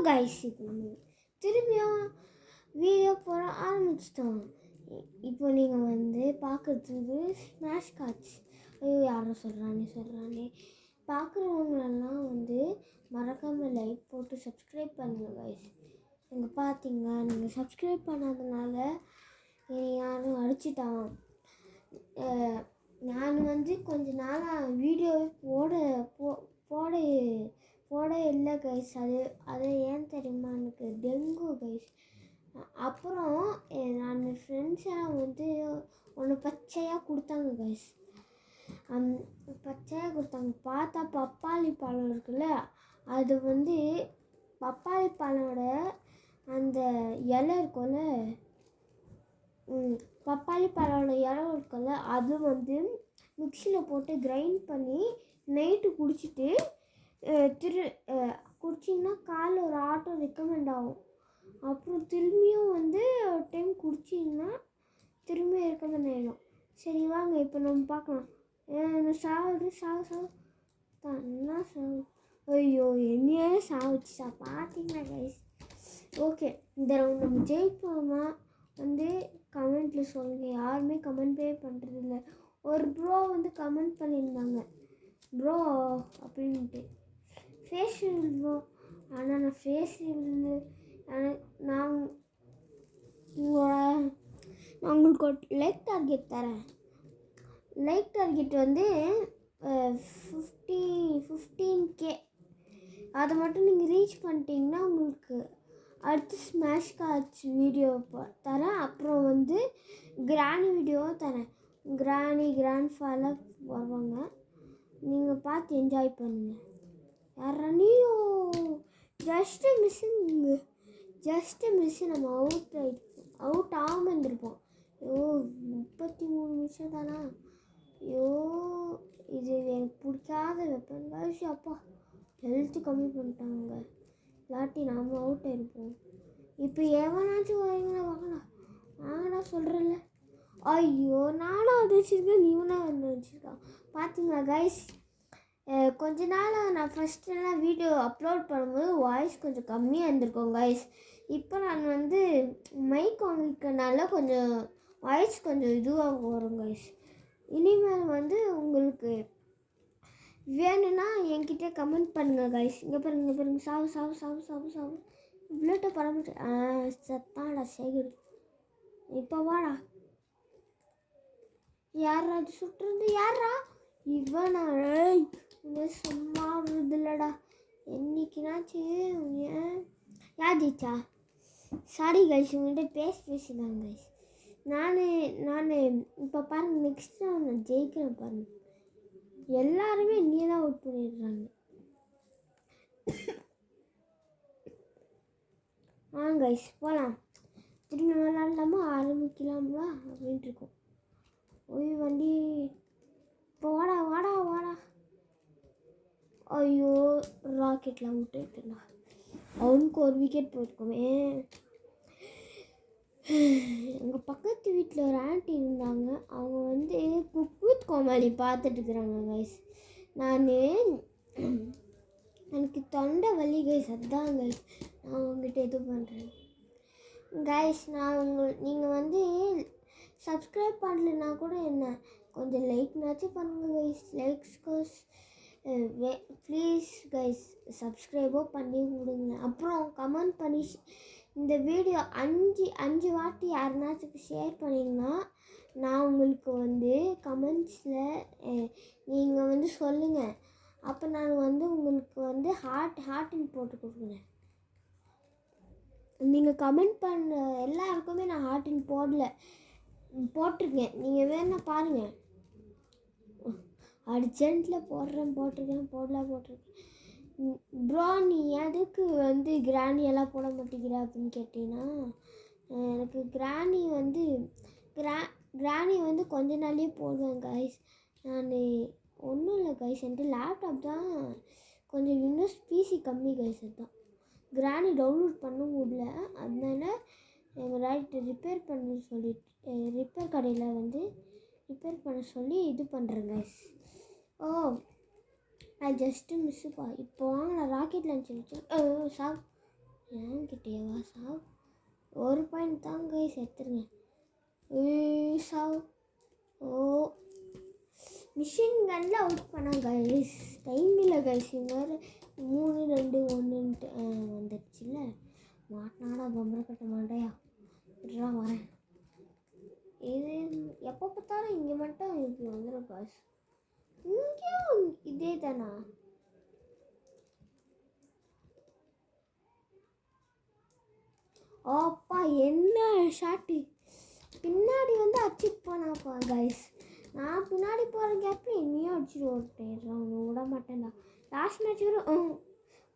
Guys, இப்போ நம்ம திரும்பியும் வீடியோ போட ஆரம்பிச்சிட்டோம். இப்போ நீங்கள் வந்து பார்க்குறது ஸ்மாஷ் காட்ச். ஐயோ, யாரும் சொல்கிறானே பார்க்குறவங்களெல்லாம் வந்து மறக்காமல் லைக் போட்டு சப்ஸ்கிரைப் பண்ணுங்கள் கைஸ். நீங்கள் பார்த்தீங்க, நீங்கள் சப்ஸ்கிரைப் பண்ணாதனால என்னை யாரும் அடிச்சிட்டான். நான் வந்து கொஞ்ச நாளாக வீடியோவே போட இல்லை கைஸ். அது ஏன் தெரியுமா, எனக்கு டெங்கு கைஸ். அப்புறம் நான் ஃப்ரெண்ட்ஸெல்லாம் வந்து ஒன்று பச்சையாக கொடுத்தாங்க கைஸ். பச்சையாக கொடுத்தாங்க. பார்த்தா பப்பாளி பழம் இருக்குல்ல, அது வந்து பப்பாளி பழமோட அந்த இலை இருக்கும்ல, பப்பாளி பழமோட இலை இருக்குல்ல, அது வந்து மிக்சியில் போட்டு கிரைண்ட் பண்ணி நைட்டு குடிச்சிட்டு குடிச்சிங்கன்னா காலைல ஒரு ஆட்டோ ரெக்கமெண்ட் ஆகும். அப்புறம் திரும்பியும் வந்து ஒரு டைம் குடிச்சிங்கன்னா திரும்பியும் ரெக்கமெண்ட் ஆகிடும். சரி வாங்க, இப்போ நம்ம பார்க்கலாம். சாவு என்ன சாவு. ஐயோ, என்னையே சாவுச்சா பார்த்தீங்களா கைஸ். ஓகே, இந்த ரவுண்ட் நம்ம ஜெயிப்போமா வந்து கமெண்ட்டில் சொல்லுங்கள். யாருமே கமெண்ட்டே பண்ணுறதில்ல. ஒரு ப்ரோ வந்து கமெண்ட் பண்ணியிருந்தாங்க, ப்ரோ அப்படின்ட்டு ஃபேஸ் ரிவீல் ப்ரோ. ஆனால் நான் ஃபேஸ் ரிவீல் நான் உங்களுக்கு ஒரு லைக் டார்கெட் தரேன். லைக் டார்கெட் வந்து 15K. அதை மட்டும் நீங்கள் ரீச் பண்ணிட்டீங்கன்னா உங்களுக்கு அடுத்து ஸ்மாஷ் காட்ச் வீடியோ தரேன். அப்புறம் வந்து கிராணி வீடியோவும் தரேன். கிராண்ட் ஃபாதர் வருவாங்க, நீங்கள் பார்த்து என்ஜாய் பண்ணுங்கள். யாரையோ ஜஸ்ட்டு மிஸ்ஸு நம்ம அவுட் ஆகாமல் இருந்திருப்போம். 33 நிமிஷம் தானா. இது எனக்கு பிடிக்காத வெப்பன் கைஸ். அப்பா, ஹெல்த்து கம்மி பண்ணிட்டாங்க, இல்லாட்டி நாம் அவுட் ஆகிருப்போம். இப்போ எவனாச்சும் வாங்கடா சொல்கிறேன்ல. ஐயோ, நானும் அது வச்சுருக்கேன், நீவனா வந்து வச்சுருக்கான். பார்த்தீங்களா கைஸ், கொஞ்ச நாள் நான் ஃபஸ்ட்டெல்லாம் வீடியோ அப்லோட் பண்ணும்போது வாய்ஸ் கொஞ்சம் கம்மியாக இருந்திருக்கோம் கைஸ். இப்போ நான் வந்து மைக் வாங்கிக்கிறனால கொஞ்சம் வாய்ஸ் கொஞ்சம் இதுவாக வரும் கைஸ். இனிமேல் வந்து உங்களுக்கு வேணும்னா என்கிட்ட கமெண்ட் பண்ணுங்கள் கைஸ். இங்கே பாருங்க சாவு இவ்வளோட்ட பரம்பிட்டு சத்தாடா சேகர். இப்போ வாடா. யாரா அது சுட்டுறது? யாரா இவனா? சும்மா இல்லடா. என்னைக்குனாச்சு யார் ஜெயிச்சா? சாரி கைஸ், உங்கள்கிட்ட பேசினாங்க கைஸ். நான் இப்போ பாருங்கள், நெக்ஸ்ட் நான் ஜெயிக்கிறேன் பாருங்கள். எல்லாருமே நீ தான் அவுட் பண்ணிடுறாங்க. கைஸ் போகலாம், திரும்பி விளாட்லாமா, ஆரம்பிக்கலாம்ல அப்படின்ட்டு இருக்கோம். ஓய் வண்டி, இப்போ வாடா. ஐயோ, ராக்கெட்லாம் விட்டுட்டுண்ணா, அவனுக்கு ஒரு விக்கெட் போயிருக்கோமே. எங்கள் பக்கத்து வீட்டில் ஒரு ஆண்டி இருந்தாங்க, அவங்க வந்து குக் வித் கோமாளி பார்த்துட்ருக்குறாங்க கைஸ். எனக்கு தொண்டை வலி கைஸ், அதுதான் கைஸ் நான் உங்கள்கிட்ட இது பண்ணுறேன் கைஸ். நீங்கள் வந்து சப்ஸ்கிரைப் பண்ணலைன்னா கூட என்ன, கொஞ்சம் லைக்னாச்சும் பண்ணுங்கள் கைஸ். லைக்ஸ் ப்ளீஸ் கைஸ், சப்ஸ்கிரைபோ பண்ணி விடுங்க. அப்புறம் கமெண்ட் பண்ணி இந்த வீடியோ 5 வாட்டி யாருனாச்சும் ஷேர் பண்ணிங்கன்னா நான் உங்களுக்கு வந்து கமெண்ட்ஸில் நீங்கள் வந்து சொல்லுங்கள். அப்போ நான் வந்து உங்களுக்கு வந்து ஹார்ட்டின் போட்டு கொடுக்குறேன். நீங்கள் கமெண்ட் பண்ண எல்லாருக்குமே நான் ஹார்ட்டின் போட்டிருக்கேன். நீங்கள் வேணா பாருங்கள். அர்ஜென்ட்டில் போட்டிருக்கேன். ப்ரோ, நீ எதுக்கு வந்து கிராணியெல்லாம் போட மாட்டேங்கிற அப்படின்னு கேட்டிங்கன்னா, எனக்கு கிராணி வந்து கொஞ்ச நாள்லேயே போடுவேன் கைஸ். நான் ஒன்றும் இல்லை கைஸ், என்கிட்ட லேப்டாப் தான் கொஞ்சம் விண்டோஸ் பிசி கம்மி கைஸ். அதுதான் கிராணி டவுன்லோட் பண்ண முடியல. அதனால எங்கள் ரைட்டு ரிப்பேர் கடையில் வந்து ரிப்பேர் பண்ண சொல்லி இது பண்ணுறேன் கைஸ். அது ஜஸ்ட்டு மிஸ்ஸுப்பா. இப்போ வாங்க, நான் ராக்கெட் லான்ச்சர் வச்சு என்கிட்டேவா சாவ்? ஒரு பாயிண்ட் தான் கைஸ், எடுத்துருங்க. சாவ். ஓ, மிஷின் கன்னில் அவுட் பண்ண கைஸ். டைம் இல்லை கைஸ். வேறு 3 2 1ன்ட்டு வந்துடுச்சுல்ல. மாட்டினாடா பம்பர் கட்ட மாட்டேயா. இப்படிலாம் வரேன். இது எப்போ பார்த்தாலும் இங்கே மட்டும் இப்படி வந்துடும் கைஸ். இங்கேயும் இதே தானா? அப்பா என்ன ஷாட்டு. பின்னாடி வந்து அடிச்சுட்டு போனாப்பா கைஸ். நான் பின்னாடி போகிற கேப்பில் என்னையும் அடிச்சுட்டு ஓட்டேன். விட மாட்டேன்டா. லாஸ்ட் மேட்ச் வரும்.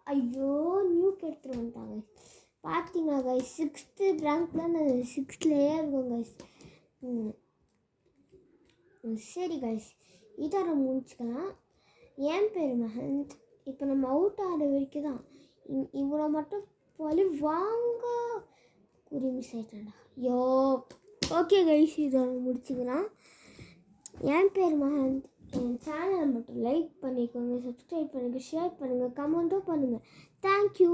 ஐயோ, நியூக்கு எடுத்துகிட்டு வந்துட்டாங்க. பார்த்தீங்களா கைஸ், 6th ரேங்க்ல நான் 6லேயே இருக்கும் கைஸ். சரி கைஸ், இதோட முடிச்சுக்கலாம். என் பேர் மஹந்த். இப்போ நம்ம அவுட் ஆகிற வரைக்கும் தான். இவ்வளோ மட்டும் போலி வாங்க. குறி மிஸ் ஆகிட்டாண்டா. யோ, ஓகே கைஸ், இதோட முடிச்சுக்கலாம். என் பேர் மஹந்த். என் சேனலை மட்டும் லைக் பண்ணிக்கோங்க, சப்ஸ்கிரைப் பண்ணுங்கள், ஷேர் பண்ணுங்கள், கமெண்ட்டும் பண்ணுங்கள். தேங்க்யூ.